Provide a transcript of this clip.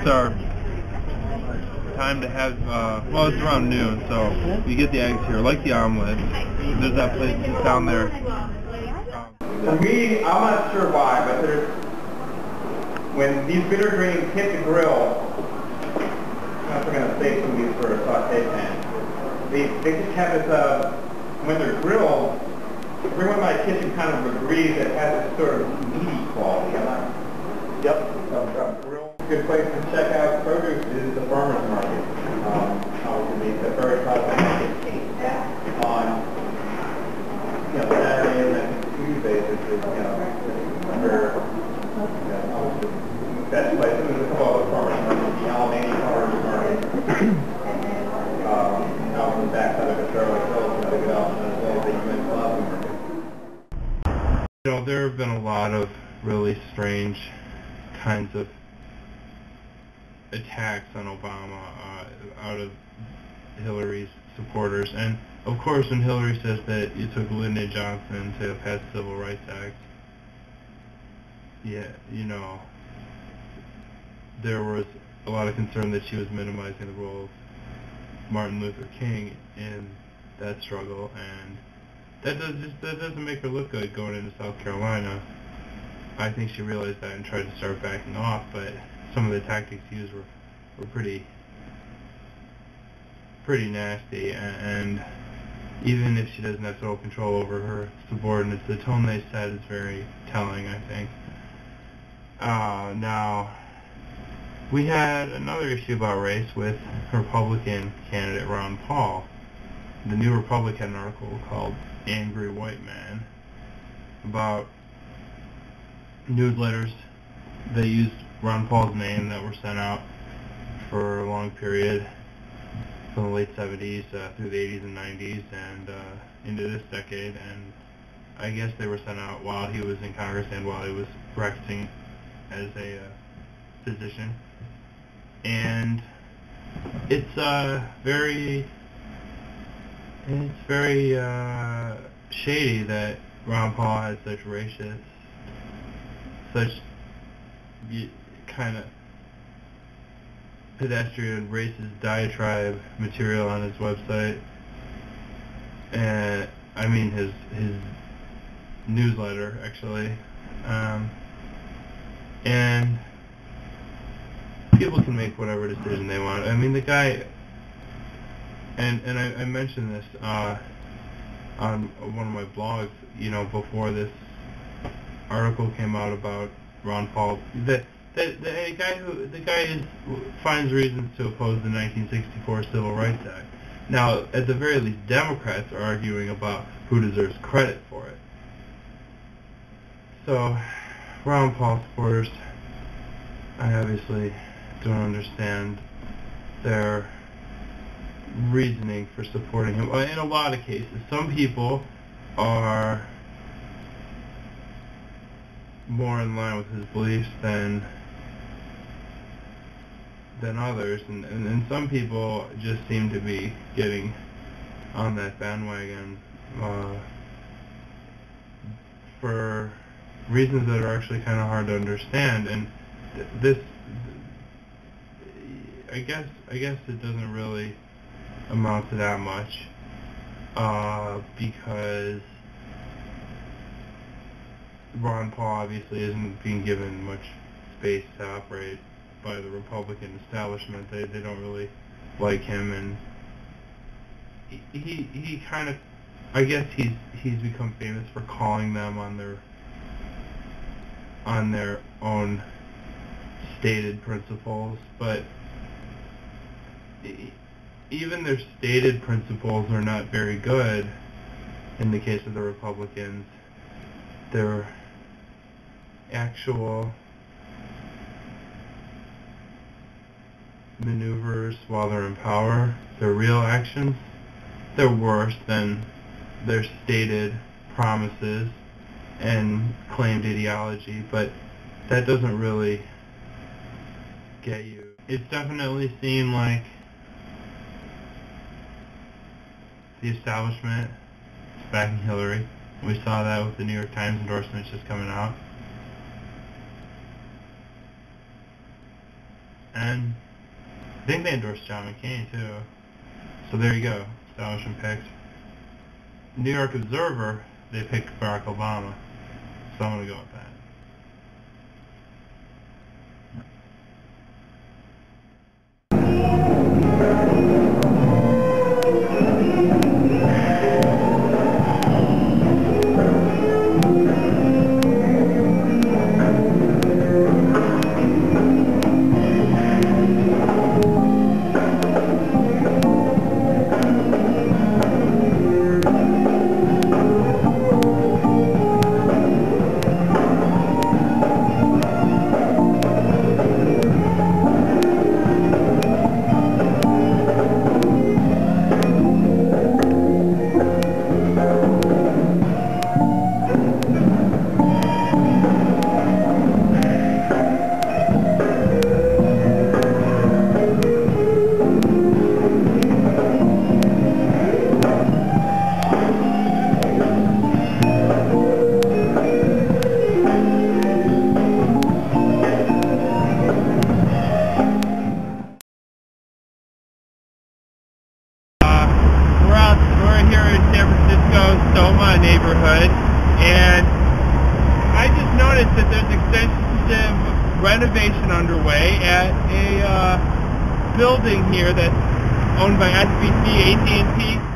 our time to have, well, it's around noon, so you get the eggs here, like the omelets. There's that place just down there. For me, I'm not sure why, but when these bitter greens hit the grill, I'm going to save some of these for a saute pan. They just have this, when they're grilled, everyone in my kitchen kind of agrees that it has this sort of meaty quality. Yep. Good place to check out produce is the farmer's market. Obviously, it's a very popular market on Saturdays and Tuesdays. It's best place. There's a couple other farmers markets, the Alamany farmers market. Out on the backside of the Charlotte Hill is another good option, as well as the UN Plaza market. You know, there have been a lot of really strange kinds of attacks on Obama out of Hillary's supporters, and of course when Hillary says that it took Lyndon Johnson to pass the Civil Rights Act, yeah, you know, there was a lot of concern that she was minimizing the role of Martin Luther King in that struggle, and that doesn't make her look good going into South Carolina. I think she realized that and tried to start backing off, but some of the tactics used were pretty nasty, and even if she doesn't have total control over her subordinates, the tone they set is very telling, I think. Now, we had another issue about race with Republican candidate Ron Paul. The New Republic had an article called Angry White Man about newsletters that used Ron Paul's name that were sent out for a long period from the late 70s through the 80s and 90s and into this decade, and I guess they were sent out while he was in Congress and while he was practicing as a physician. And it's very shady that Ron Paul had such racist, such kind of pedestrian racist diatribe material on his website, and I mean his newsletter actually, and people can make whatever decision they want. I mean, the guy, and I mentioned this on one of my blogs, you know, before this article came out about Ron Paul. The guy finds reasons to oppose the 1964 Civil Rights Act. Now, at the very least, Democrats are arguing about who deserves credit for it. So, Ron Paul supporters, I obviously don't understand their reasoning for supporting him. In a lot of cases, some people are more in line with his beliefs than others, and some people just seem to be getting on that bandwagon for reasons that are actually kind of hard to understand. And this, I guess it doesn't really amount to that much, because Ron Paul obviously isn't being given much space to operate by the Republican establishment. They don't really like him, and he kind of, I guess he's become famous for calling them on their own stated principles, but even their stated principles are not very good in the case of the Republicans. Their actual maneuvers while they're in power, their real actions, they're worse than their stated promises and claimed ideology, but that doesn't really get you. It's definitely seemed like the establishment is backing Hillary. We saw that with the New York Times endorsements just coming out. And I think they endorsed John McCain too. So there you go, establishment picks. New York Observer, they picked Barack Obama. So I'm going to go with that. Neighborhood, and I just noticed that there's extensive renovation underway at a building here that's owned by SBC, AT&T,